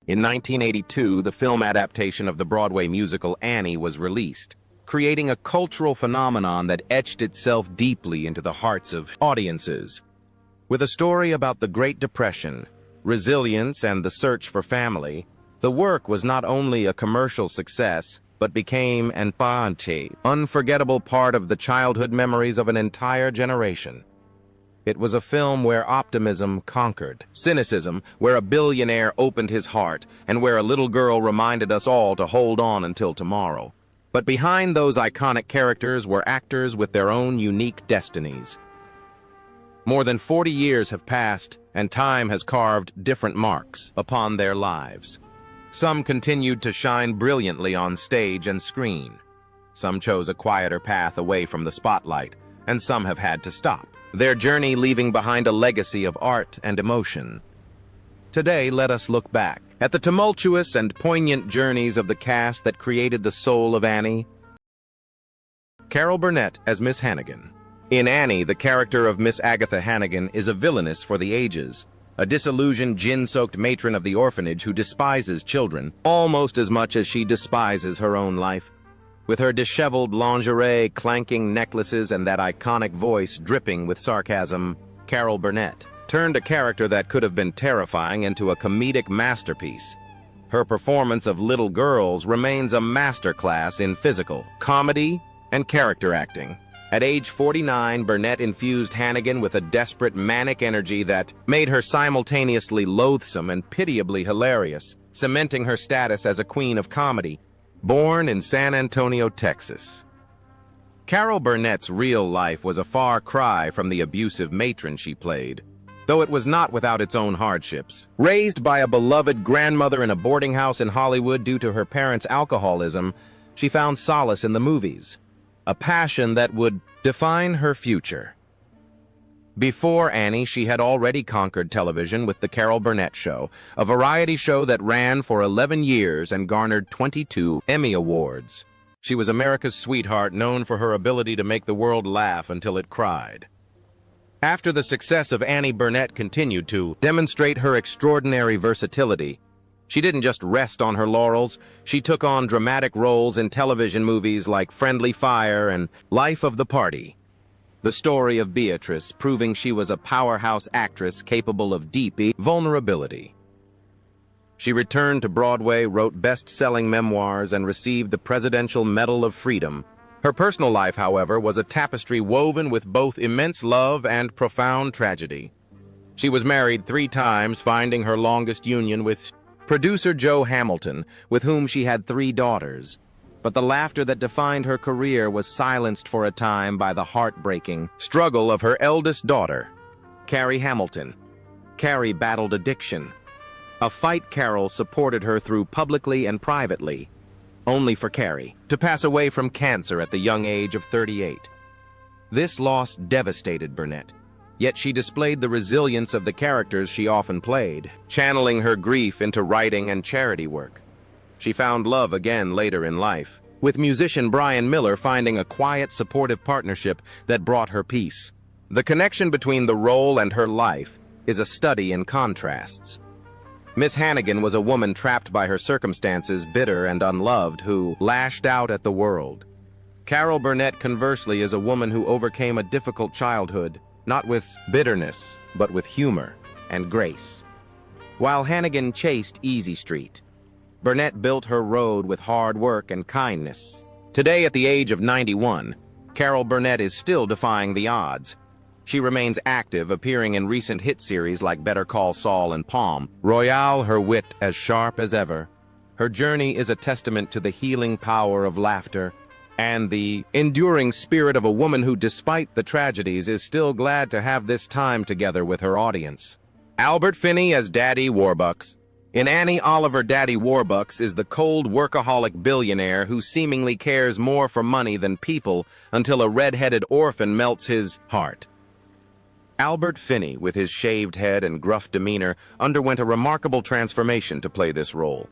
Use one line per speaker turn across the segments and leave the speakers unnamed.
In 1982, the film adaptation of the Broadway musical Annie was released, creating a cultural phenomenon that etched itself deeply into the hearts of audiences. With a story about the Great Depression, resilience, and the search for family, the work was not only a commercial success, but became an unforgettable part of the childhood memories of an entire generation. It was a film where optimism conquered cynicism, where a billionaire opened his heart, and where a little girl reminded us all to hold on until tomorrow. But behind those iconic characters were actors with their own unique destinies. More than 40 years have passed, and time has carved different marks upon their lives. Some continued to shine brilliantly on stage and screen. Some chose a quieter path away from the spotlight, and some have had to stop, their journey leaving behind a legacy of art and emotion. Today, let us look back at the tumultuous and poignant journeys of the cast that created the soul of Annie. Carol Burnett as Miss Hannigan. In Annie, the character of Miss Agatha Hannigan is a villainess for the ages, a disillusioned, gin-soaked matron of the orphanage who despises children almost as much as she despises her own life. With her disheveled lingerie, clanking necklaces, and that iconic voice dripping with sarcasm, Carol Burnett turned a character that could have been terrifying into a comedic masterpiece. Her performance of Little Girls remains a masterclass in physical comedy and character acting. At age 49, Burnett infused Hannigan with a desperate, manic energy that made her simultaneously loathsome and pitiably hilarious, cementing her status as a queen of comedy. Born in San Antonio, Texas, Carol Burnett's real life was a far cry from the abusive matron she played, though it was not without its own hardships. Raised by a beloved grandmother in a boarding house in Hollywood due to her parents' alcoholism, she found solace in the movies, a passion that would define her future. Before Annie, she had already conquered television with The Carol Burnett Show, a variety show that ran for 11 years and garnered 22 Emmy Awards. She was America's sweetheart, known for her ability to make the world laugh until it cried. After the success of Annie, Burnett continued to demonstrate her extraordinary versatility. She didn't just rest on her laurels, she took on dramatic roles in television movies like Friendly Fire and Life of the Party. The story of Beatrice, proving she was a powerhouse actress capable of deep vulnerability. She returned to Broadway, wrote best-selling memoirs, and received the Presidential Medal of Freedom. Her personal life, however, was a tapestry woven with both immense love and profound tragedy. She was married 3 times, finding her longest union with producer Joe Hamilton, with whom she had 3 daughters. But the laughter that defined her career was silenced for a time by the heartbreaking struggle of her eldest daughter, Carrie Hamilton. Carrie battled addiction, a fight Carol supported her through publicly and privately, only for Carrie to pass away from cancer at the young age of 38. This loss devastated Burnett, yet she displayed the resilience of the characters she often played, channeling her grief into writing and charity work. She found love again later in life, with musician Brian Miller finding a quiet, supportive partnership that brought her peace. The connection between the role and her life is a study in contrasts. Miss Hannigan was a woman trapped by her circumstances, bitter and unloved, who lashed out at the world. Carol Burnett, conversely, is a woman who overcame a difficult childhood, not with bitterness, but with humor and grace. While Hannigan chased Easy Street, Burnett built her road with hard work and kindness. Today, at the age of 91, Carol Burnett is still defying the odds. She remains active, appearing in recent hit series like Better Call Saul and Palm Royale, her wit as sharp as ever. Her journey is a testament to the healing power of laughter and the enduring spirit of a woman who, despite the tragedies, is still glad to have this time together with her audience. Albert Finney as Daddy Warbucks. In Annie, Oliver Daddy Warbucks is the cold, workaholic billionaire who seemingly cares more for money than people until a red-headed orphan melts his heart. Albert Finney, with his shaved head and gruff demeanor, underwent a remarkable transformation to play this role.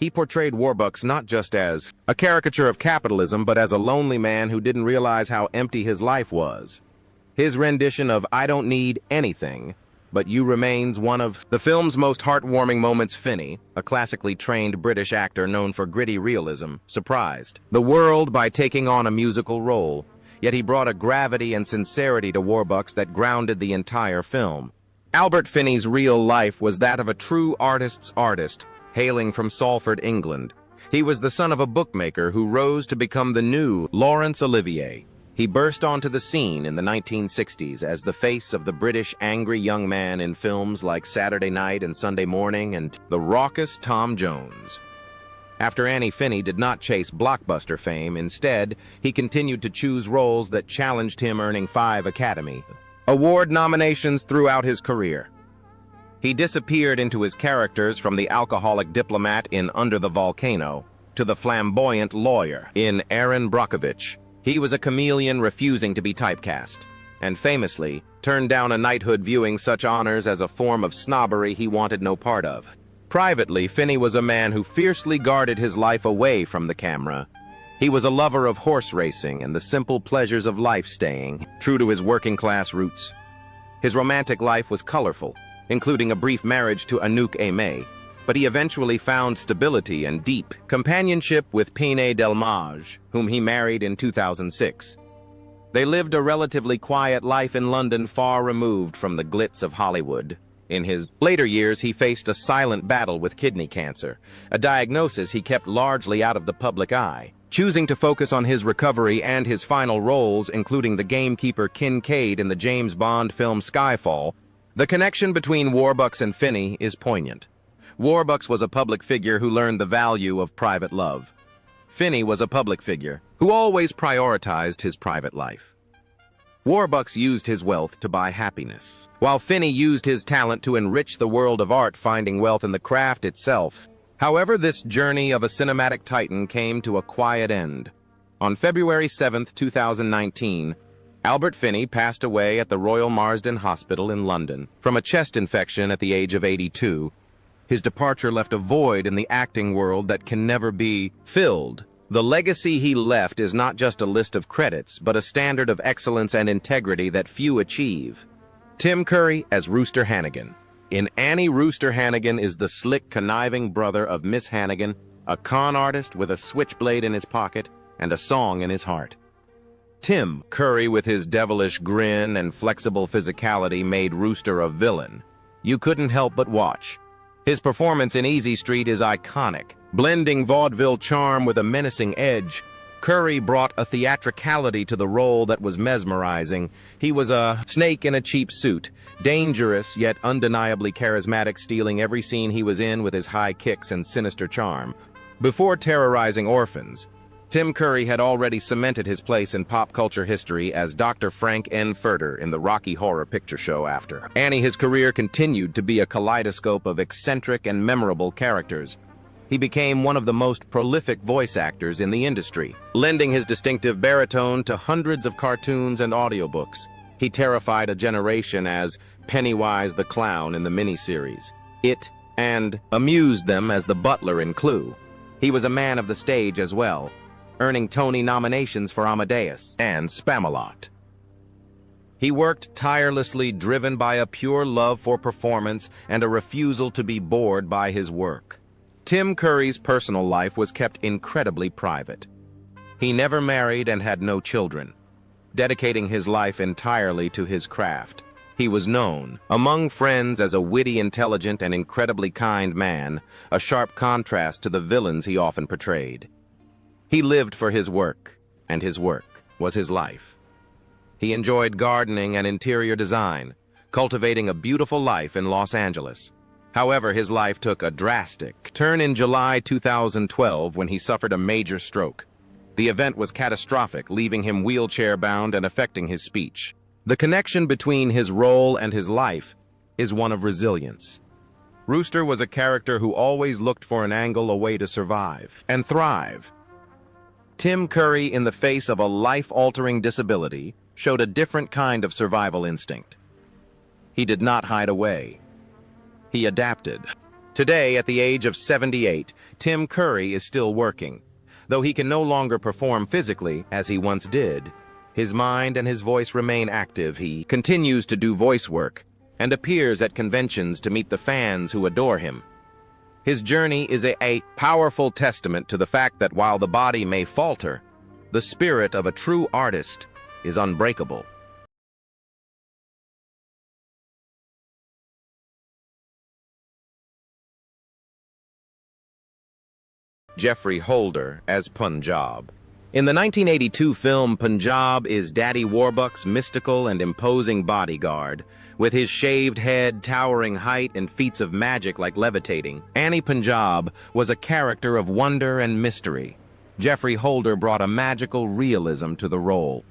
He portrayed Warbucks not just as a caricature of capitalism, but as a lonely man who didn't realize how empty his life was. His rendition of "I Don't Need Anything" but you remains one of the film's most heartwarming moments. Finney, a classically trained British actor known for gritty realism, surprised the world by taking on a musical role, yet he brought a gravity and sincerity to Warbucks that grounded the entire film. Albert Finney's real life was that of a true artist's artist, hailing from Salford, England. He was the son of a bookmaker who rose to become the new Laurence Olivier. He burst onto the scene in the 1960s as the face of the British angry young man in films like Saturday Night and Sunday Morning and the raucous Tom Jones. After Annie, Finney did not chase blockbuster fame. Instead, he continued to choose roles that challenged him, earning 5 Academy Award nominations throughout his career. He disappeared into his characters, from the alcoholic diplomat in Under the Volcano to the flamboyant lawyer in Aaron Brockovich. He was a chameleon, refusing to be typecast, and famously turned down a knighthood, viewing such honors as a form of snobbery he wanted no part of. Privately, Finney was a man who fiercely guarded his life away from the camera. He was a lover of horse racing and the simple pleasures of life, staying true to his working-class roots. His romantic life was colorful, including a brief marriage to Anouk Aimée, but he eventually found stability and deep companionship with Pine Delmage, whom he married in 2006. They lived a relatively quiet life in London, far removed from the glitz of Hollywood. In his later years, he faced a silent battle with kidney cancer, a diagnosis he kept largely out of the public eye, choosing to focus on his recovery and his final roles, including the gamekeeper Kincaid in the James Bond film Skyfall. The connection between Warbucks and Finney is poignant. Warbucks was a public figure who learned the value of private love. Finney was a public figure who always prioritized his private life. Warbucks used his wealth to buy happiness, while Finney used his talent to enrich the world of art, finding wealth in the craft itself. However, this journey of a cinematic titan came to a quiet end. On February 7, 2019, Albert Finney passed away at the Royal Marsden Hospital in London from a chest infection at the age of 82. His departure left a void in the acting world that can never be filled. The legacy he left is not just a list of credits, but a standard of excellence and integrity that few achieve. Tim Curry as Rooster Hannigan. In Annie, Rooster Hannigan is the slick, conniving brother of Miss Hannigan, a con artist with a switchblade in his pocket and a song in his heart. Tim Curry, with his devilish grin and flexible physicality, made Rooster a villain you couldn't help but watch. His performance in Easy Street is iconic. Blending vaudeville charm with a menacing edge, Curry brought a theatricality to the role that was mesmerizing. He was a snake in a cheap suit, dangerous yet undeniably charismatic, stealing every scene he was in with his high kicks and sinister charm. Before terrorizing orphans, Tim Curry had already cemented his place in pop culture history as Dr. Frank N. Furter in the Rocky Horror Picture Show. After Annie, his career continued to be a kaleidoscope of eccentric and memorable characters. He became one of the most prolific voice actors in the industry, lending his distinctive baritone to hundreds of cartoons and audiobooks. He terrified a generation as Pennywise the Clown in the miniseries It, and amused them as the butler in Clue. He was a man of the stage as well, earning Tony nominations for Amadeus and Spamalot. He worked tirelessly, driven by a pure love for performance and a refusal to be bored by his work. Tim Curry's personal life was kept incredibly private. He never married and had no children, dedicating his life entirely to his craft. He was known among friends as a witty, intelligent, and incredibly kind man, a sharp contrast to the villains he often portrayed. He lived for his work, and his work was his life. He enjoyed gardening and interior design, cultivating a beautiful life in Los Angeles. However, his life took a drastic turn in July 2012 when he suffered a major stroke. The event was catastrophic, leaving him wheelchair-bound and affecting his speech. The connection between his role and his life is one of resilience. Rooster was a character who always looked for an angle, a way to survive and thrive. Tim Curry, in the face of a life-altering disability, showed a different kind of survival instinct. He did not hide away. He adapted. Today, at the age of 78, Tim Curry is still working. Though he can no longer perform physically as he once did, his mind and his voice remain active. He continues to do voice work, and appears at conventions to meet the fans who adore him. His journey is a powerful testament to the fact that while the body may falter, the spirit of a true artist is unbreakable. Geoffrey Holder as Punjab. In the 1982 film Punjab is Daddy Warbucks' mystical and imposing bodyguard, with his shaved head, towering height, and feats of magic like levitating. Annie Punjab was a character of wonder and mystery. Geoffrey Holder brought a magical realism to the role.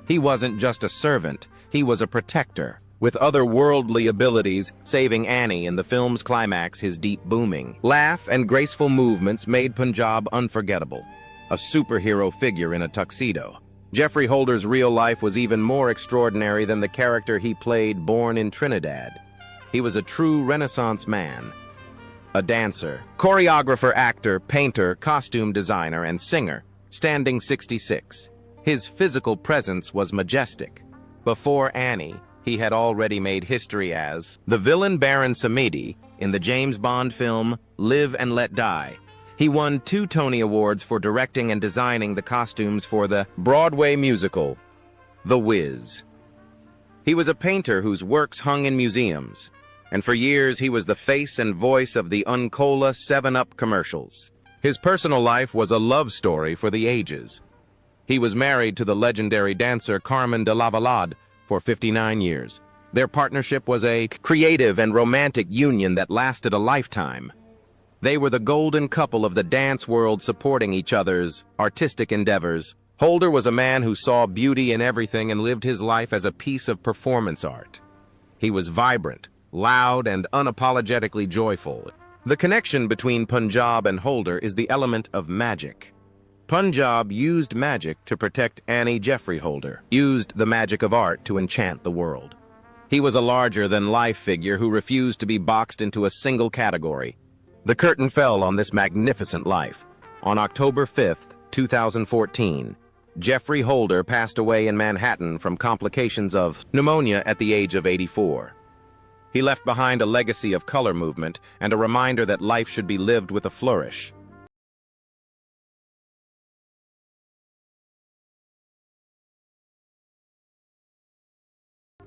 He wasn't just a servant, he was a protector, with otherworldly abilities, saving Annie in the film's climax. His deep booming laugh and graceful movements made Punjab unforgettable, a superhero figure in a tuxedo. Geoffrey Holder's real life was even more extraordinary than the character he played born in Trinidad. He was a true Renaissance man, a dancer, choreographer, actor, painter, costume designer, and singer, standing 66. His physical presence was majestic. Before Annie, he had already made history as the villain Baron Samedi in the James Bond film Live and Let Die. He won 2 Tony Awards for directing and designing the costumes for the Broadway musical, The Wiz. He was a painter whose works hung in museums, and for years he was the face and voice of the Uncola 7-Up commercials. His personal life was a love story for the ages. He was married to the legendary dancer Carmen de Lavallade for 59 years. Their partnership was a creative and romantic union that lasted a lifetime. They were the golden couple of the dance world, supporting each other's artistic endeavors. Holder was a man who saw beauty in everything and lived his life as a piece of performance art. He was vibrant, loud, and unapologetically joyful. The connection between Punjab and Holder is the element of magic. Punjab used magic to protect Annie. Geoffrey Holder used the magic of art to enchant the world. He was a larger-than-life figure who refused to be boxed into a single category. The curtain fell on this magnificent life. On October 5th, 2014, Geoffrey Holder passed away in Manhattan from complications of pneumonia at the age of 84. He left behind a legacy of color movement and a reminder that life should be lived with a flourish.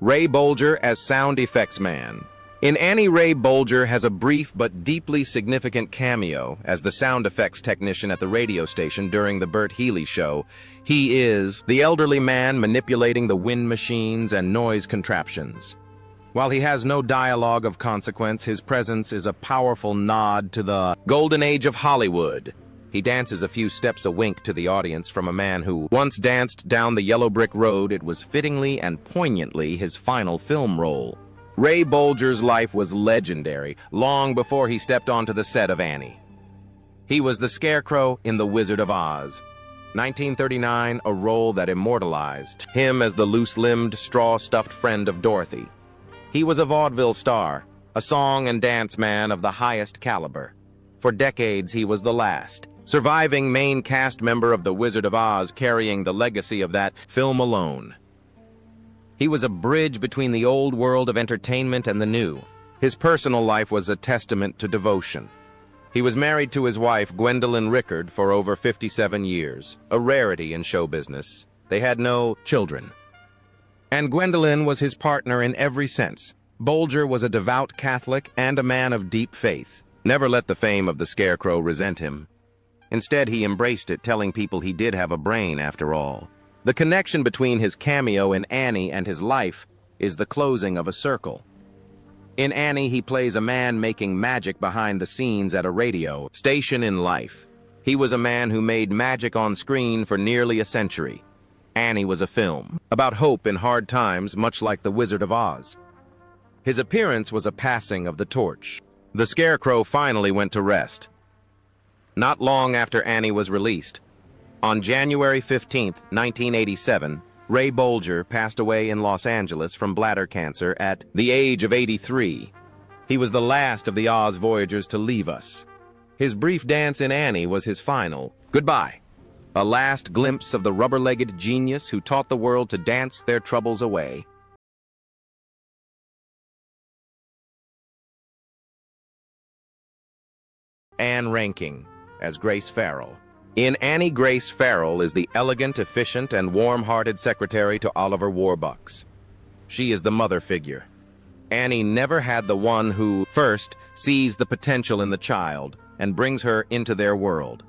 Ray Bolger as sound effects man. In Annie, Ray Bolger has a brief but deeply significant cameo as the sound effects technician at the radio station during the Bert Healy Show. He is the elderly man manipulating the wind machines and noise contraptions. While he has no dialogue of consequence, his presence is a powerful nod to the golden age of Hollywood. He dances a few steps a wink to the audience from a man who once danced down the yellow brick road. It was fittingly and poignantly his final film role. Ray Bolger's life was legendary long before he stepped onto the set of Annie. He was the Scarecrow in The Wizard of Oz. 1939, a role that immortalized him as the loose-limbed, straw-stuffed friend of Dorothy. He was a vaudeville star, a song and dance man of the highest caliber. For decades, he was the last surviving main cast member of The Wizard of Oz, carrying the legacy of that film alone. He was a bridge between the old world of entertainment and the new. His personal life was a testament to devotion. He was married to his wife, Gwendolyn Rickard, for over 57 years, a rarity in show business. They had no children. And Gwendolyn was his partner in every sense. Bolger was a devout Catholic and a man of deep faith. Never let the fame of the Scarecrow resent him. Instead, he embraced it, telling people he did have a brain after all. The connection between his cameo in Annie and his life is the closing of a circle. In Annie, he plays a man making magic behind the scenes at a radio station. In life, he was a man who made magic on screen for nearly a century. Annie was a film about hope in hard times, much like The Wizard of Oz. His appearance was a passing of the torch. The Scarecrow finally went to rest. Not long after Annie was released, on January 15, 1987, Ray Bolger passed away in Los Angeles from bladder cancer at the age of 83. He was the last of the Oz Voyagers to leave us. His brief dance in Annie was his final goodbye, a last glimpse of the rubber-legged genius who taught the world to dance their troubles away. Anne Reinking as Grace Farrell. In Annie, Grace Farrell is the elegant, efficient, and warm-hearted secretary to Oliver Warbucks. She is the mother figure. Annie never had the one who, first, sees the potential in the child and brings her into their world.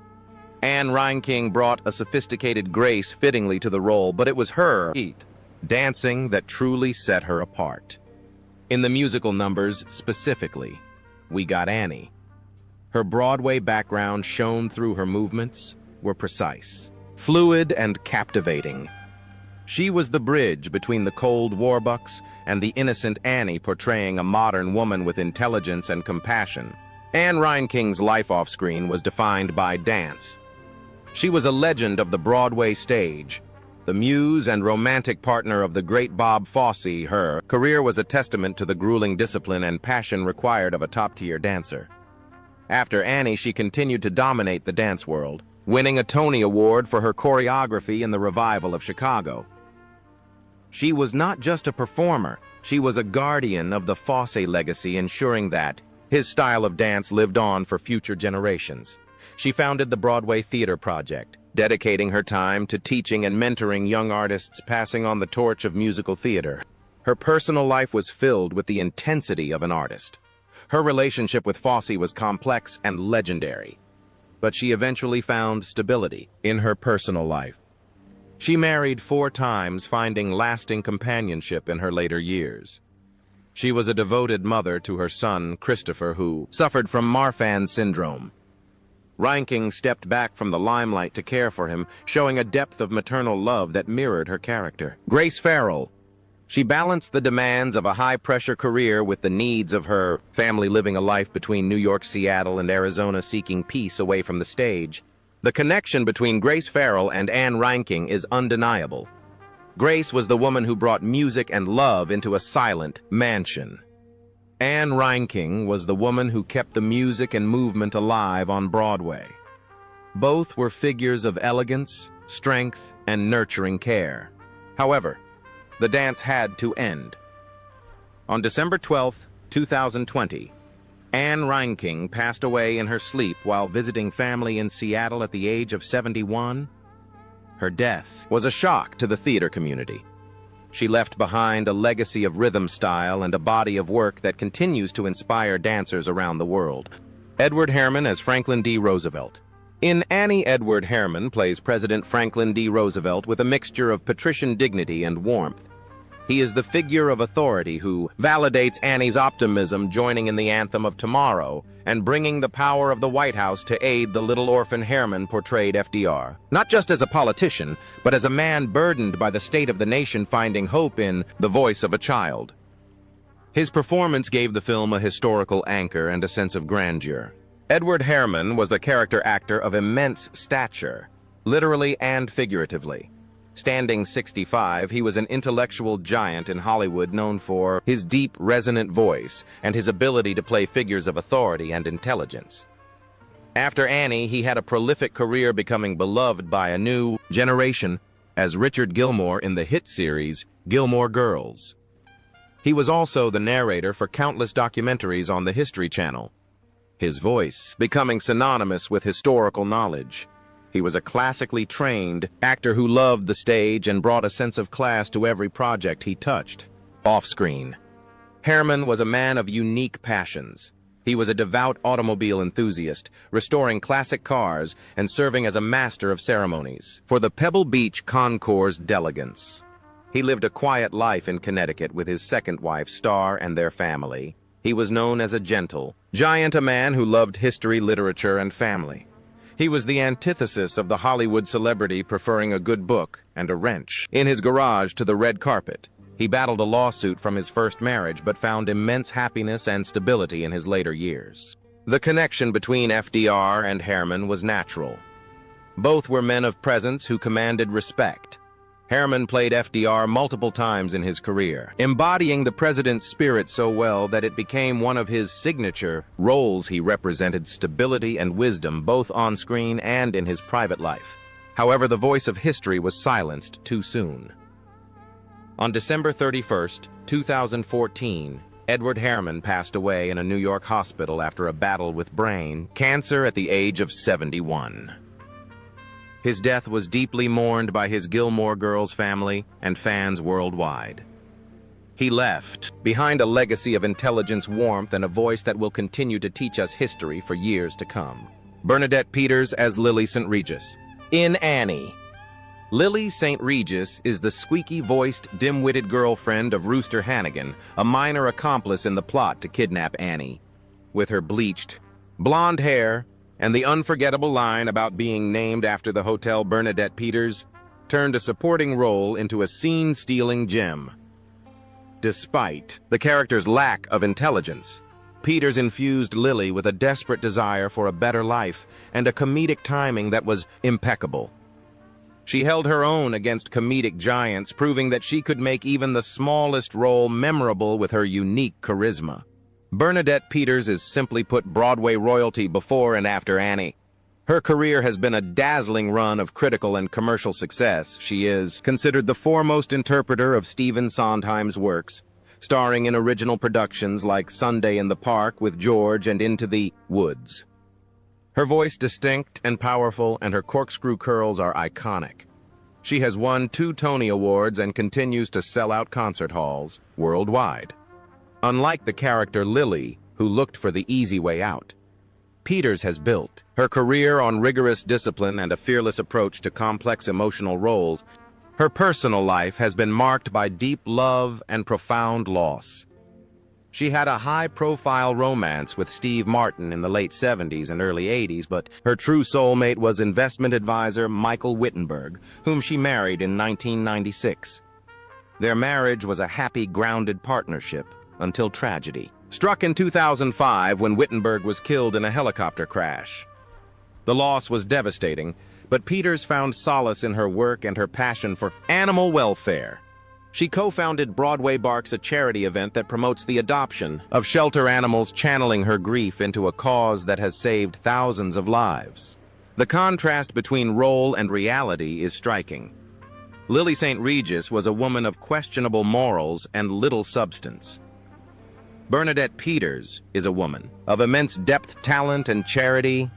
Anne Reinking brought a sophisticated grace fittingly to the role, but it was her dancing that truly set her apart. In the musical numbers, specifically, we got Annie. Her Broadway background shone through her movements, were precise, fluid, and captivating. She was the bridge between the cold Warbucks and the innocent Annie, portraying a modern woman with intelligence and compassion. Anne Reinking's life off-screen was defined by dance. She was a legend of the Broadway stage, the muse and romantic partner of the great Bob Fosse. Her career was a testament to the grueling discipline and passion required of a top-tier dancer. After Annie, she continued to dominate the dance world, winning a Tony Award for her choreography in the revival of Chicago. She was not just a performer, she was a guardian of the Fosse legacy, ensuring that his style of dance lived on for future generations. She founded the Broadway Theater Project, dedicating her time to teaching and mentoring young artists, passing on the torch of musical theater. Her personal life was filled with the intensity of an artist. Her relationship with Fosse was complex and legendary, but she eventually found stability in her personal life. She married 4 times, finding lasting companionship in her later years. She was a devoted mother to her son, Christopher, who suffered from Marfan syndrome. Reinking stepped back from the limelight to care for him, showing a depth of maternal love that mirrored her character. Grace Farrell. She balanced the demands of a high-pressure career with the needs of her family, living a life between New York, Seattle, and Arizona, seeking peace away from the stage. The connection between Grace Farrell and Anne Reinking is undeniable. Grace was the woman who brought music and love into a silent mansion. Anne Reinking was the woman who kept the music and movement alive on Broadway. Both were figures of elegance, strength, and nurturing care. However, the dance had to end. On December 12, 2020, Anne Reinking passed away in her sleep while visiting family in Seattle at the age of 71. Her death was a shock to the theater community. She left behind a legacy of rhythm style and a body of work that continues to inspire dancers around the world. Edward Herrmann as Franklin D. Roosevelt. In Annie, Edward Herrmann plays President Franklin D. Roosevelt with a mixture of patrician dignity and warmth. He is the figure of authority who validates Annie's optimism, joining in the anthem of tomorrow and bringing the power of the White House to aid the little orphan Herrmann portrayed FDR. Not just as a politician, but as a man burdened by the state of the nation, finding hope in the voice of a child. His performance gave the film a historical anchor and a sense of grandeur. Edward Herrmann was a character actor of immense stature, literally and figuratively. Standing 6'5", he was an intellectual giant in Hollywood, known for his deep, resonant voice and his ability to play figures of authority and intelligence. After Annie, he had a prolific career, becoming beloved by a new generation as Richard Gilmore in the hit series Gilmore Girls. He was also the narrator for countless documentaries on the History Channel, his voice becoming synonymous with historical knowledge. He was a classically trained actor who loved the stage and brought a sense of class to every project he touched. Off-screen, Herrmann was a man of unique passions. He was a devout automobile enthusiast, restoring classic cars and serving as a master of ceremonies for the Pebble Beach Concours d'Elegance. He lived a quiet life in Connecticut with his second wife, Star, and their family. He was known as a gentle giant, a man who loved history, literature, and family. He was the antithesis of the Hollywood celebrity, preferring a good book and a wrench in his garage to the red carpet. He battled a lawsuit from his first marriage, but found immense happiness and stability in his later years. The connection between FDR and Herrmann was natural. Both were men of presence who commanded respect. Herrmann played FDR multiple times in his career, embodying the president's spirit so well that it became one of his signature roles. He represented stability and wisdom both on screen and in his private life. However, the voice of history was silenced too soon. On December 31, 2014, Edward Herrmann passed away in a New York hospital after a battle with brain cancer at the age of 71. His death was deeply mourned by his Gilmore Girls family and fans worldwide. He left behind a legacy of intelligence, warmth, and a voice that will continue to teach us history for years to come. Bernadette Peters as Lily St. Regis. In Annie, Lily St. Regis is the squeaky-voiced, dim-witted girlfriend of Rooster Hannigan, a minor accomplice in the plot to kidnap Annie. With her bleached, blonde hair and the unforgettable line about being named after the hotel, Bernadette Peters turned a supporting role into a scene-stealing gem. Despite the character's lack of intelligence, Peters infused Lily with a desperate desire for a better life and a comedic timing that was impeccable. She held her own against comedic giants, proving that she could make even the smallest role memorable with her unique charisma. Bernadette Peters is, simply put, Broadway royalty before and after Annie. Her career has been a dazzling run of critical and commercial success. She is considered the foremost interpreter of Stephen Sondheim's works, starring in original productions like Sunday in the Park with George and Into the Woods. Her voice distinct and powerful, and her corkscrew curls are iconic. She has won 2 Tony Awards and continues to sell out concert halls worldwide. Unlike the character Lily, who looked for the easy way out, Peters has built her career on rigorous discipline and a fearless approach to complex emotional roles. Her personal life has been marked by deep love and profound loss. She had a high-profile romance with Steve Martin in the late 70s and early 80s, but her true soulmate was investment advisor Michael Wittenberg, whom she married in 1996. Their marriage was a happy, grounded partnership until tragedy struck in 2005 when Wittenberg was killed in a helicopter crash. The loss was devastating, but Peters found solace in her work and her passion for animal welfare. She co-founded Broadway Barks, a charity event that promotes the adoption of shelter animals, channeling her grief into a cause that has saved thousands of lives. The contrast between role and reality is striking. Lily St. Regis was a woman of questionable morals and little substance. Bernadette Peters is a woman of immense depth, talent, and charity.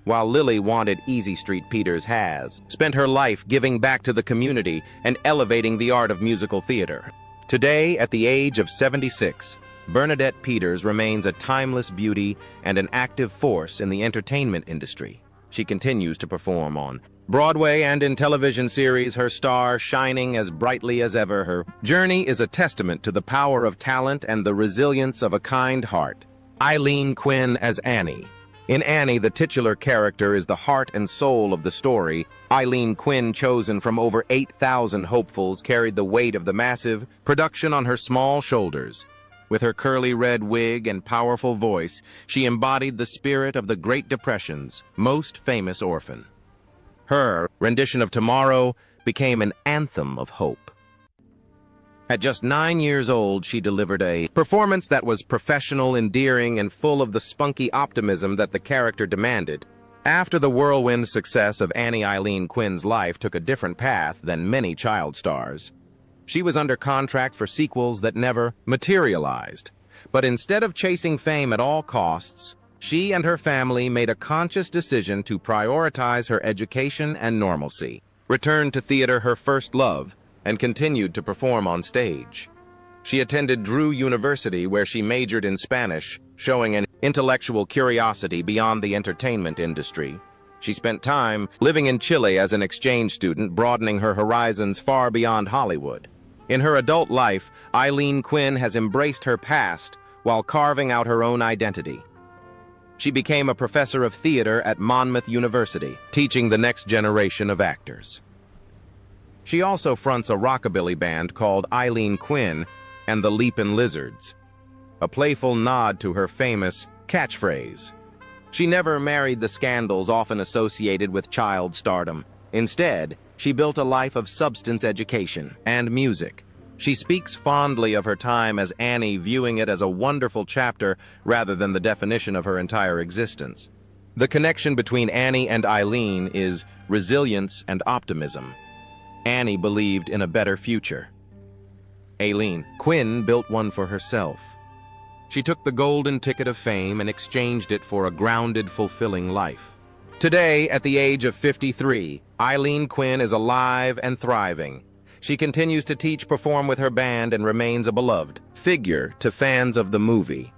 While Lily wanted easy street, Peters has spent her life giving back to the community and elevating the art of musical theater. Today, at the age of 76, Bernadette Peters remains a timeless beauty and an active force in the entertainment industry. She continues to perform on Broadway and in television series, her star shining as brightly as ever. Her journey is a testament to the power of talent and the resilience of a kind heart. Eileen Quinn as Annie. In Annie, the titular character is the heart and soul of the story. Eileen Quinn, chosen from over 8,000 hopefuls, carried the weight of the massive production on her small shoulders. With her curly red wig and powerful voice, she embodied the spirit of the Great Depression's most famous orphan. Her rendition of Tomorrow became an anthem of hope. At just 9 years old, she delivered a performance that was professional, endearing, and full of the spunky optimism that the character demanded. After the whirlwind success of Annie, Eileen Quinn's life took a different path than many child stars. She was under contract for sequels that never materialized. But instead of chasing fame at all costs, she and her family made a conscious decision to prioritize her education and normalcy, returned to theater, her first love, and continued to perform on stage. She attended Drew University, where she majored in Spanish, showing an intellectual curiosity beyond the entertainment industry. She spent time living in Chile as an exchange student, broadening her horizons far beyond Hollywood. In her adult life, Eileen Quinn has embraced her past while carving out her own identity. She became a professor of theater at Monmouth University, teaching the next generation of actors. She also fronts a rockabilly band called Eileen Quinn and the Leapin' Lizards, a playful nod to her famous catchphrase. She never married the scandals often associated with child stardom. Instead, she built a life of substance, education, and music. She speaks fondly of her time as Annie, viewing it as a wonderful chapter rather than the definition of her entire existence. The connection between Annie and Eileen is resilience and optimism. Annie believed in a better future. Eileen Quinn built one for herself. She took the golden ticket of fame and exchanged it for a grounded, fulfilling life. Today, at the age of 53, Eileen Quinn is alive and thriving. She continues to teach, perform with her band, and remains a beloved figure to fans of the movie.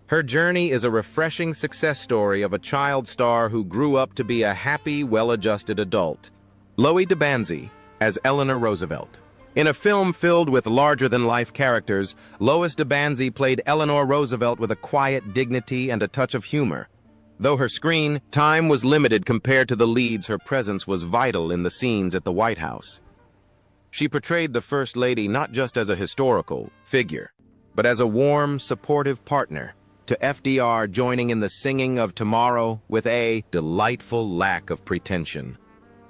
Her journey is a refreshing success story of a child star who grew up to be a happy, well-adjusted adult. Lois DeBanzi as Eleanor Roosevelt. In a film filled with larger-than-life characters, Lois DeBanzi played Eleanor Roosevelt with a quiet dignity and a touch of humor. Though her screen time was limited compared to the leads, her presence was vital in the scenes at the White House. She portrayed the First Lady not just as a historical figure, but as a warm, supportive partner to FDR, joining in the singing of Tomorrow with a delightful lack of pretension.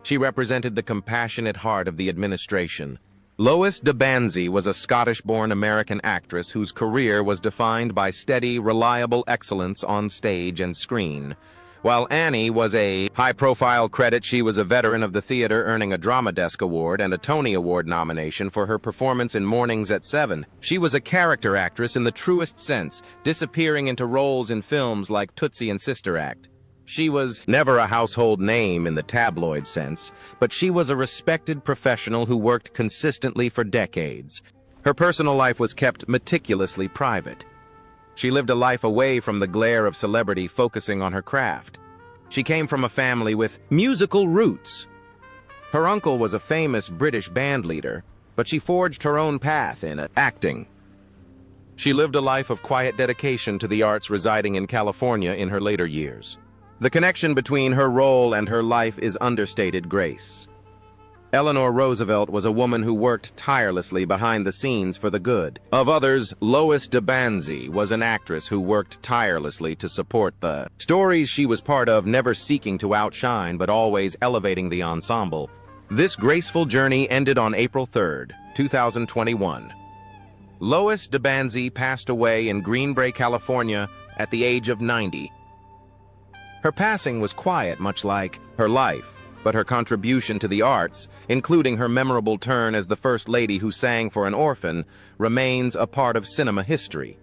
She represented the compassionate heart of the administration. Lois DeBanzi was a Scottish-born American actress whose career was defined by steady, reliable excellence on stage and screen. While Annie was a high-profile credit, she was a veteran of the theater, earning a Drama Desk Award and a Tony Award nomination for her performance in Mornings at 7. She was a character actress in the truest sense, disappearing into roles in films like Tootsie and Sister Act. She was never a household name in the tabloid sense, but she was a respected professional who worked consistently for decades. Her personal life was kept meticulously private. She lived a life away from the glare of celebrity, focusing on her craft. She came from a family with musical roots. Her uncle was a famous British band leader, but she forged her own path in acting. She lived a life of quiet dedication to the arts, residing in California in her later years. The connection between her role and her life is understated grace. Eleanor Roosevelt was a woman who worked tirelessly behind the scenes for the good of others. Lois DeBanzi was an actress who worked tirelessly to support the stories she was part of, never seeking to outshine but always elevating the ensemble. This graceful journey ended on April 3, 2021. Lois DeBanzi passed away in Green Bay, California, at the age of 90. Her passing was quiet, much like her life, but her contribution to the arts, including her memorable turn as the First Lady who sang for an orphan, remains a part of cinema history.